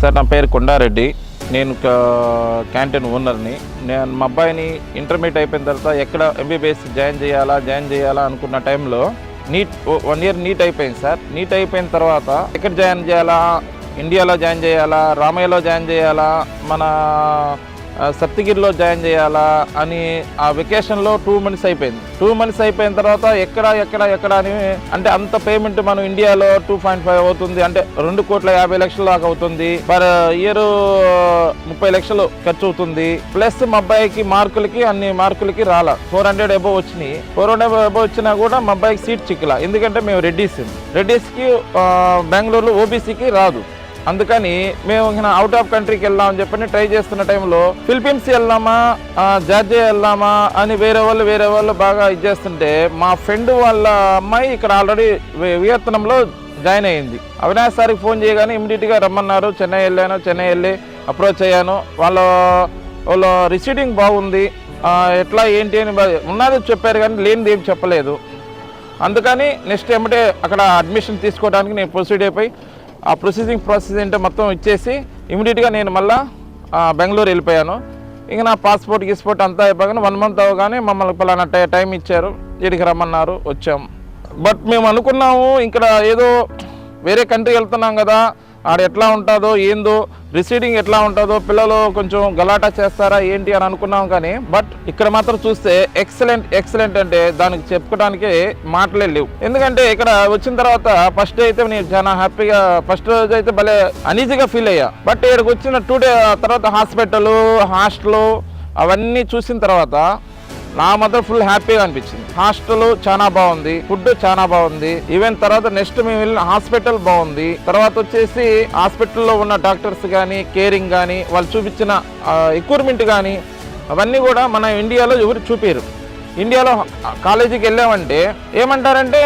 Sir నా పేరు కొండారెడ్డి. నేను క్యాంటీన్ ఓనర్ని. నేను మా అబ్బాయిని ఇంటర్మీడియట్ అయిపోయిన తర్వాత ఎక్కడ ఎంబీబీఎస్ జాయిన్ చేయాలా అనుకున్న టైంలో నీట్ 1 year నీట్ అయిపోయింది సార్. నీట్ అయిపోయిన తర్వాత ఎక్కడ జాయిన్ చేయాలా, ఇండియాలో జాయిన్ చేయాలా, రామయ్యలో జాయిన్ చేయాలా, మన సప్తగిరిలో జాయిన్ చేయాలా అని ఆ వెకేషన్లో 2 months అయిపోయింది. 2 months అయిపోయిన తర్వాత ఎక్కడ అని అంటే అంత పేమెంట్ మనం ఇండియాలో 2.5 అవుతుంది, అంటే 2,50,00,000 దాకా అవుతుంది. పర్ ఇయర్ 30 లక్షలు ఖర్చు అవుతుంది. ప్లస్ మా అబ్బాయికి అన్ని మార్కులకి రాలా, 400 అబోవ్ వచ్చినాయి. 400 అబోవ్ వచ్చినా కూడా మా అబ్బాయికి సీట్ చిక్కలా. ఎందుకంటే మేము రెడ్డీస్కి బెంగళూరులో ఓబీసీకి రాదు. అందుకని మేము అవుట్ ఆఫ్ కంట్రీకి వెళ్దామని చెప్పని ట్రై చేస్తున్న టైంలో ఫిలిపీన్స్ వెళ్దామా, జార్జియా వెళ్దామా అని వేరే వాళ్ళు బాగా చేస్తుంటే మా ఫ్రెండ్ వాళ్ళ అమ్మాయి ఇక్కడ ఆల్రెడీ వియత్నంలో జాయిన్ అయ్యింది. అవినాష్ సార్కి ఫోన్ చేయగానే ఇమ్మీడియట్గా రమ్మన్నారు. చెన్నై వెళ్ళి అప్రోచ్ అయ్యాను. వాళ్ళ రిసీడింగ్ బాగుంది, ఎట్లా ఏంటి అని ఉన్నది చెప్పారు కానీ లేనిది ఏం చెప్పలేదు. అందుకని నెక్స్ట్ ఏమంటే అక్కడ అడ్మిషన్ తీసుకోవడానికి నేను ప్రొసీడ్ అయిపోయి ఆ ప్రాసెస్ ఏంటో మొత్తం ఇచ్చేసి ఇమీడియట్గా నేను మళ్ళీ బెంగళూరు వెళ్ళిపోయాను. ఇంకా నా పాస్పోర్ట్ అంతా అయిపోగానే 1 month అవగానే మమ్మల్ని పలానా టైం ఇచ్చారు, ఇక్కడికి రమ్మన్నారు, వచ్చాం. బట్ మేము అనుకున్నాము ఇక్కడ ఏదో వేరే కంట్రీ వెళ్తున్నాం కదా, ఆడ ఎట్లా ఉంటుందో ఏందో, రిసీడింగ్ ఎట్లా ఉంటుందో, పిల్లలు కొంచెం గలాటా చేస్తారా ఏంటి అని అనుకున్నాం. కానీ బట్ ఇక్కడ మాత్రం చూస్తే ఎక్సలెంట్ అంటే దానికి చెప్పుకోవడానికి మాటలే లేవు. ఎందుకంటే ఇక్కడ వచ్చిన తర్వాత ఫస్ట్ డే అయితే నేను చాలా హ్యాపీగా, ఫస్ట్ రోజు అయితే భలే అనీజీగా ఫీల్ అయ్యా. బట్ ఇక్కడికి వచ్చిన 2 days తర్వాత హాస్టల్ అవన్నీ చూసిన తర్వాత నా మాత్రం ఫుల్ హ్యాపీగా అనిపించింది. హాస్టల్ చాలా బాగుంది, ఫుడ్ చాలా బాగుంది. ఈవెన్ తర్వాత నెక్స్ట్ మేము వెళ్ళిన హాస్పిటల్ బాగుంది. తర్వాత వచ్చేసి హాస్పిటల్లో ఉన్న డాక్టర్స్ కానీ, కేరింగ్ కానీ, వాళ్ళు చూపించిన ఎక్విప్మెంట్ కానీ అవన్నీ కూడా మన ఇండియాలో ఎవరు చూపారు. ఇండియాలో కాలేజీకి వెళ్ళామంటే ఏమంటారంటే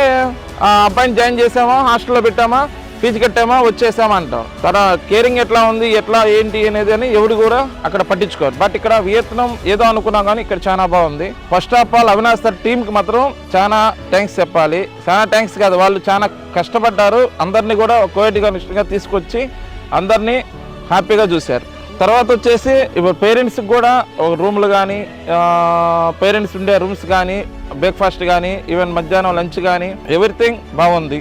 అబ్బాయిని జాయిన్ చేసామా, హాస్టల్లో పెట్టామా, ఫీజు కట్టామా, వచ్చేసామా అంటాం. తర్వాత కేరింగ్ ఎట్లా ఉంది, ఎట్లా ఏంటి అనేది అని ఎవరు కూడా అక్కడ పట్టించుకోరు. బట్ ఇక్కడ వియత్నాం ఏదో అనుకున్నాం కానీ ఇక్కడ చాలా బాగుంది. First of all Avinash sir టీంకి మాత్రం చాలా థ్యాంక్స్ చెప్పాలి. చాలా థ్యాంక్స్ కాదు, వాళ్ళు చాలా కష్టపడ్డారు. అందరినీ కూడా కోఆర్డినేషన్గా తీసుకొచ్చి అందరినీ హ్యాపీగా చూశారు. తర్వాత వచ్చేసి ఇప్పుడు పేరెంట్స్కి కూడా రూమ్లు కానీ, పేరెంట్స్ ఉండే రూమ్స్ కానీ, బ్రేక్ఫాస్ట్ కానీ, ఈవెన్ మధ్యాహ్నం లంచ్ కానీ ఎవ్రీథింగ్ బాగుంది.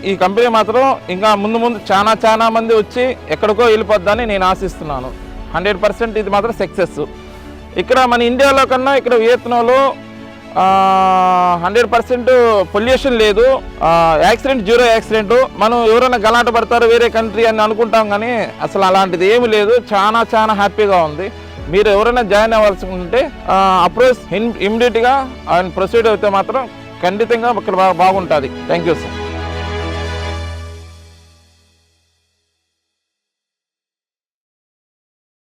ఈ కంపెనీ మాత్రం ఇంకా ముందు చాలా మంది వచ్చి ఎక్కడికో వెళ్ళిపోద్దని నేను ఆశిస్తున్నాను. 100% ఇది మాత్రం సక్సెస్. ఇక్కడ మన ఇండియాలో కన్నా ఇక్కడ వియత్నాంలో 100% పొల్యూషన్ లేదు, జీరో యాక్సిడెంట్. మనం ఎవరైనా గలాట పడతారు వేరే కంట్రీ అని అనుకుంటాం కానీ అసలు అలాంటిది ఏమి లేదు. చాలా హ్యాపీగా ఉంది. మీరు ఎవరైనా జాయిన్ అవ్వాల్సి ఉంటే అప్రోచ్ ఇమ్మీడియట్గా ఆయన ప్రొసీడ్ అయితే మాత్రం ఖండితంగా ఇక్కడ బాగుంటుంది. Thank you sir.